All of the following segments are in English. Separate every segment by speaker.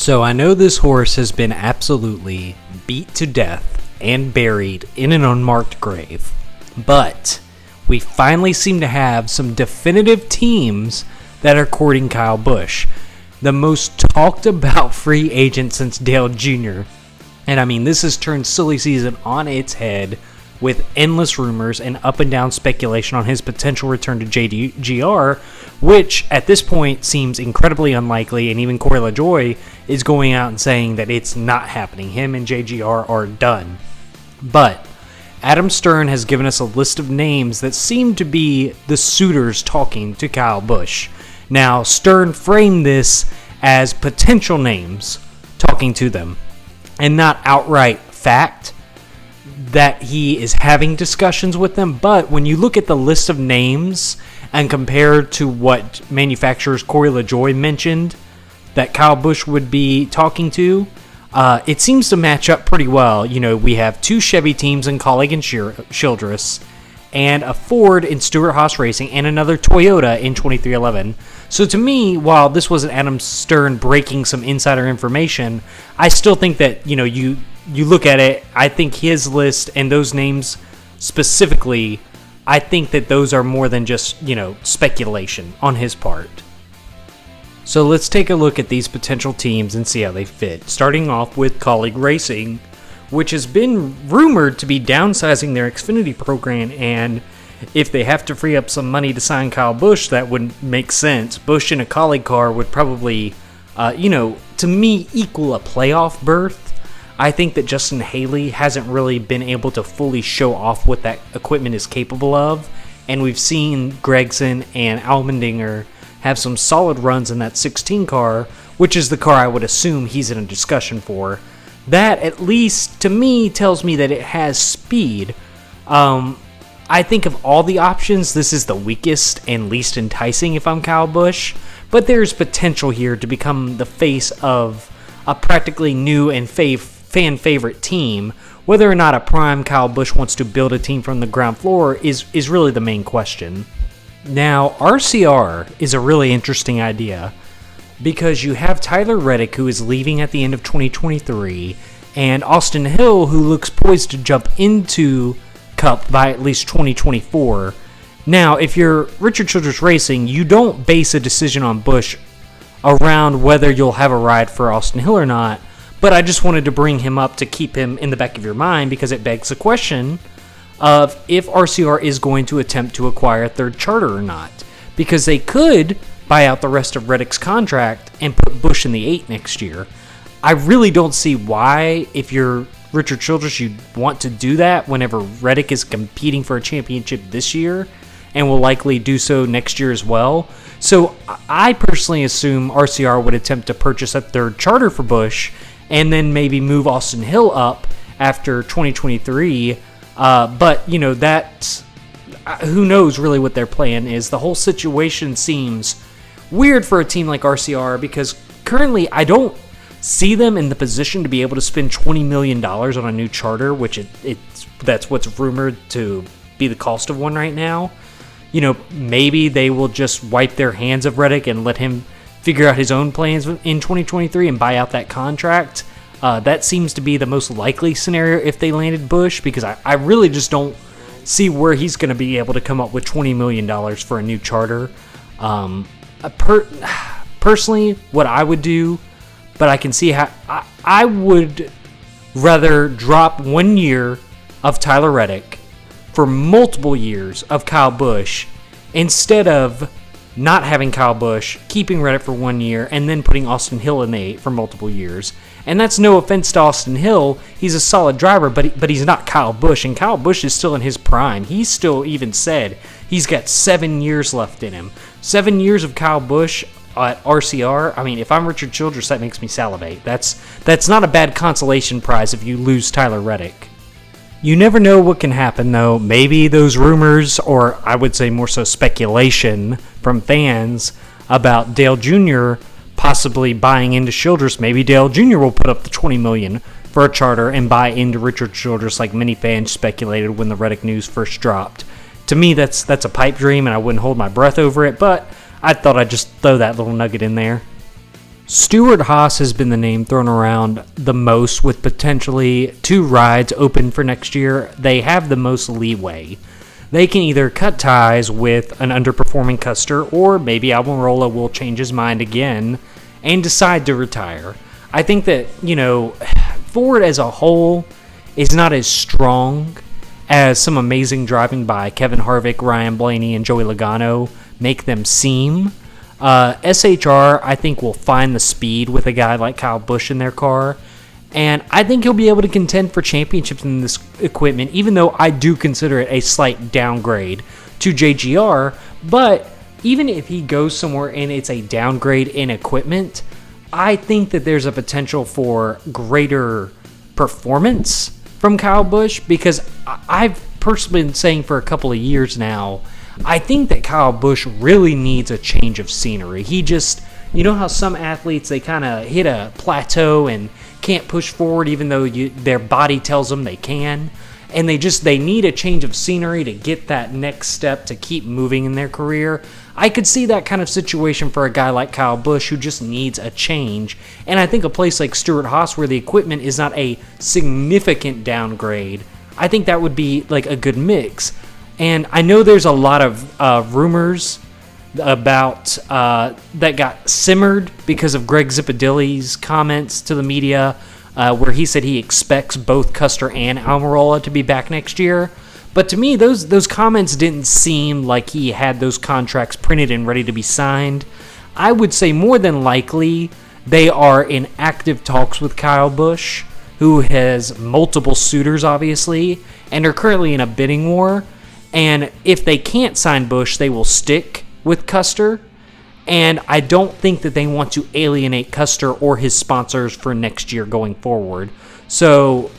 Speaker 1: So I know this horse has been absolutely beat to death and buried in an unmarked grave, but we finally seem to have some definitive teams that are courting Kyle Busch, the most talked about free agent since Dale Jr. And I mean, this has turned silly season on its head with endless rumors and up and down speculation on his potential return to JGR, which at this point seems incredibly unlikely, and even Corey LaJoie is going out and saying that it's not happening. Him and JGR are done. But Adam Stern has given us a list of names that seem to be the suitors talking to Kyle Busch. Now, Stern framed this as potential names talking to them, and not outright fact that he is having discussions with them. But when you look at the list of names and compare to what manufacturers Corey LaJoie mentioned that Kyle Busch would be talking to, it seems to match up pretty well. You know, we have 2 Chevy teams in Kaulig and Childress, and a Ford in Stewart-Haas Racing, and another Toyota in 2311. So to me, while this wasn't Adam Stern breaking some insider information, I still think that, you know, you look at it, I think his list and those names specifically, I think that those are more than just, you know, speculation on his part. So let's take a look at these potential teams and see how they fit. Starting off with Kaulig Racing, which has been rumored to be downsizing their Xfinity program, and if they have to free up some money to sign Kyle Busch, that would make sense. Busch in a Kaulig car would probably, to me, equal a playoff berth. I think that Justin Haley hasn't really been able to fully show off what that equipment is capable of, and we've seen Gregson and Allmendinger have some solid runs in that 16 car, which is the car I would assume he's in a discussion for. That, at least to me, tells me that it has speed. I think of all the options, this is the weakest and least enticing if I'm Kyle Busch, but there's potential here to become the face of a practically new and fan favorite team. Whether or not a prime Kyle Busch wants to build a team from the ground floor is really the main question. Now, RCR is a really interesting idea, because you have Tyler Reddick, who is leaving at the end of 2023, and Austin Hill, who looks poised to jump into Cup by at least 2024. Now, if you're Richard Childress Racing, you don't base a decision on Busch around whether you'll have a ride for Austin Hill or not, but I just wanted to bring him up to keep him in the back of your mind, because it begs the question of if RCR is going to attempt to acquire a third charter or not, because they could buy out the rest of Reddick's contract and put Busch in the 8 next year. I really don't see why, if you're Richard Childress, you'd want to do that whenever Reddick is competing for a championship this year and will likely do so next year as well. So I personally assume RCR would attempt to purchase a third charter for Busch and then maybe move Austin Hill up after 2023. But, you know, that's... who knows really what their plan is. The whole situation seems weird for a team like RCR, because currently I don't see them in the position to be able to spend $20 million on a new charter, which that's what's rumored to be the cost of one right now. You know, maybe they will just wipe their hands of Reddick and let him figure out his own plans in 2023 and buy out that contract. That seems to be the most likely scenario if they landed Busch, because I really just don't see where he's going to be able to come up with $20 million for a new charter. Personally, what I would do, but I can see how I would rather drop 1 year of Tyler Reddick for multiple years of Kyle Busch, instead of not having Kyle Busch, keeping Reddick for 1 year, and then putting Austin Hill in the 8 for multiple years. And that's no offense to Austin Hill. He's a solid driver, but he's not Kyle Busch, and Kyle Busch is still in his prime. He's still even said he's got 7 years left in him. 7 years of Kyle Busch at RCR. I mean, if I'm Richard Childress, that makes me salivate. That's not a bad consolation prize if you lose Tyler Reddick. You never know what can happen, though. Maybe those rumors, or I would say more so speculation from fans about Dale Jr. possibly buying into Childress. Maybe Dale Jr. will put up the $20 million for a charter and buy into Richard Childress, like many fans speculated when the Reddick news first dropped. To me, that's a pipe dream, and I wouldn't hold my breath over it, but I thought I'd just throw that little nugget in there. Stewart-Haas has been the name thrown around the most, with potentially 2 rides open for next year. They have the most leeway. They can either cut ties with an underperforming Custer, or maybe Almirola will change his mind again and decide to retire. I think that, Ford as a whole is not as strong as some amazing driving by Kevin Harvick, Ryan Blaney, and Joey Logano make them seem. SHR, I think, will find the speed with a guy like Kyle Busch in their car, and I think he'll be able to contend for championships in this equipment, even though I do consider it a slight downgrade to JGR. But even if he goes somewhere and it's a downgrade in equipment, I think that there's a potential for greater performance from Kyle Busch, because I've personally been saying for a couple of years now, I think that Kyle Busch really needs a change of scenery. He just, how some athletes, they kind of hit a plateau and can't push forward even though their body tells them they can. And they need a change of scenery to get that next step to keep moving in their career. I could see that kind of situation for a guy like Kyle Busch who just needs a change. And I think a place like Stewart-Haas, where the equipment is not a significant downgrade, I think that would be like a good mix. And I know there's a lot of rumors about that got simmered because of Greg Zipadelli's comments to the media, where he said he expects both Custer and Almirola to be back next year. But to me, those comments didn't seem like he had those contracts printed and ready to be signed. I would say more than likely they are in active talks with Kyle Busch, who has multiple suitors, obviously, and are currently in a bidding war. And if they can't sign Busch, they will stick with Custer. And I don't think that they want to alienate Custer or his sponsors for next year going forward. So,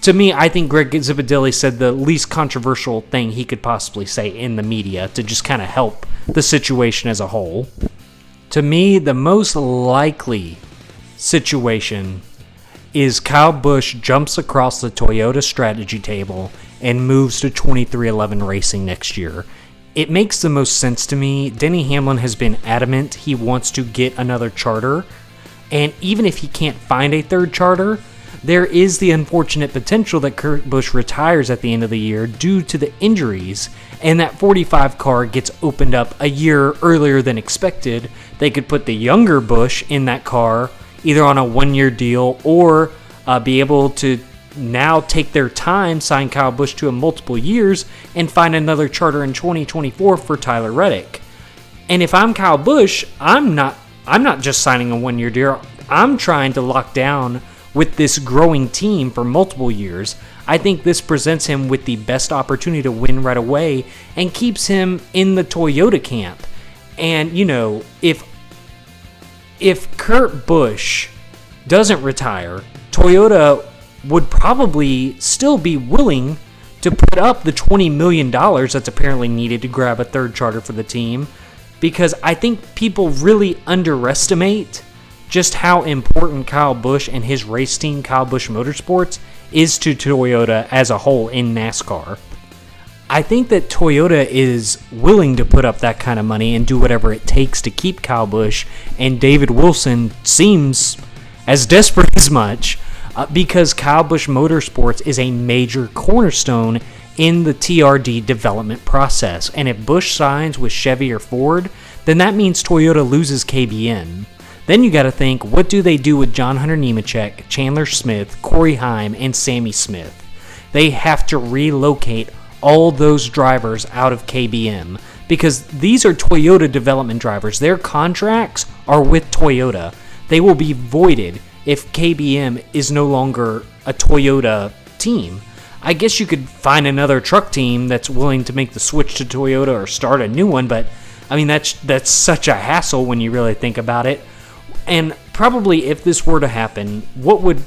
Speaker 1: to me, I think Greg Zipadelli said the least controversial thing he could possibly say in the media to just kind of help the situation as a whole. To me, the most likely situation is Kyle Busch jumps across the Toyota strategy table and moves to 2311 Racing next year. It makes the most sense to me. Denny Hamlin has been adamant he wants to get another charter, and even if he can't find a third charter, there is the unfortunate potential that Kurt Busch retires at the end of the year due to the injuries, and that 45 car gets opened up a year earlier than expected. They could put the younger Busch in that car, either on a 1-year deal or be able to now take their time, sign Kyle Busch to a multiple years, and find another charter in 2024 for Tyler Reddick. And if I'm Kyle Busch, I'm not just signing a 1-year deal. I'm trying to lock down with this growing team for multiple years. I think this presents him with the best opportunity to win right away and keeps him in the Toyota camp. And, if Kurt Busch doesn't retire, Toyota would probably still be willing to put up the $20 million that's apparently needed to grab a third charter for the team, because I think people really underestimate just how important Kyle Busch and his race team, Kyle Busch Motorsports, is to Toyota as a whole in NASCAR. I think that Toyota is willing to put up that kind of money and do whatever it takes to keep Kyle Busch, and David Wilson seems as desperate as much, because Kyle Busch Motorsports is a major cornerstone in the TRD development process. And if Busch signs with Chevy or Ford, then that means Toyota loses KBN. Then you got to think, what do they do with John Hunter Nemechek, Chandler Smith, Corey Heim, and Sammy Smith? They have to relocate all those drivers out of KBM, because these are Toyota development drivers. Their contracts are with Toyota. They will be voided if KBM is no longer a Toyota team. I guess you could find another truck team that's willing to make the switch to Toyota or start a new one, but I mean that's such a hassle when you really think about it. And probably if this were to happen, what would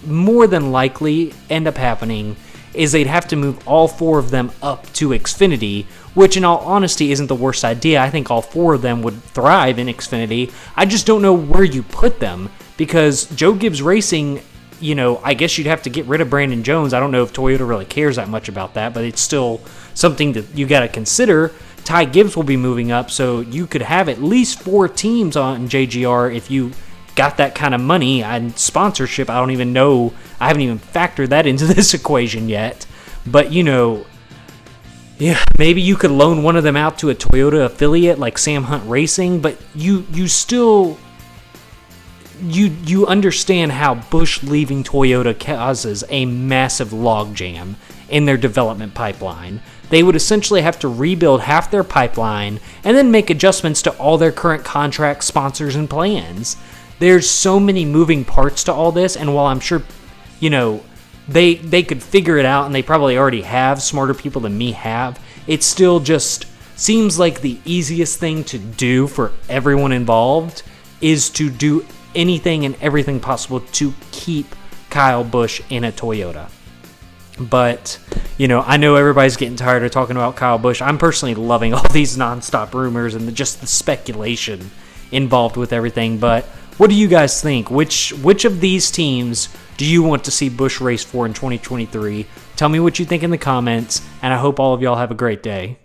Speaker 1: more than likely end up happening is they'd have to move all 4 of them up to Xfinity, which in all honesty isn't the worst idea. I think all 4 of them would thrive in Xfinity. I just don't know where you put them, because Joe Gibbs Racing, I guess you'd have to get rid of Brandon Jones. I don't know if Toyota really cares that much about that, but it's still something that you got to consider. Ty Gibbs will be moving up, so you could have at least 4 teams on JGR if you got that kind of money and sponsorship. I don't even know. I haven't even factored that into this equation yet. But, yeah, maybe you could loan one of them out to a Toyota affiliate like Sam Hunt Racing, but you still... You understand how Busch leaving Toyota causes a massive logjam in their development pipeline. They would essentially have to rebuild half their pipeline and then make adjustments to all their current contract sponsors and plans. There's so many moving parts to all this, and while I'm sure, they could figure it out, and they probably already have, smarter people than me have, it still just seems like the easiest thing to do for everyone involved is to do anything and everything possible to keep Kyle Busch in a Toyota. But, I know everybody's getting tired of talking about Kyle Busch. I'm personally loving all these nonstop rumors and just the speculation involved with everything. But what do you guys think? Which of these teams do you want to see Busch race for in 2023? Tell me what you think in the comments, and I hope all of y'all have a great day.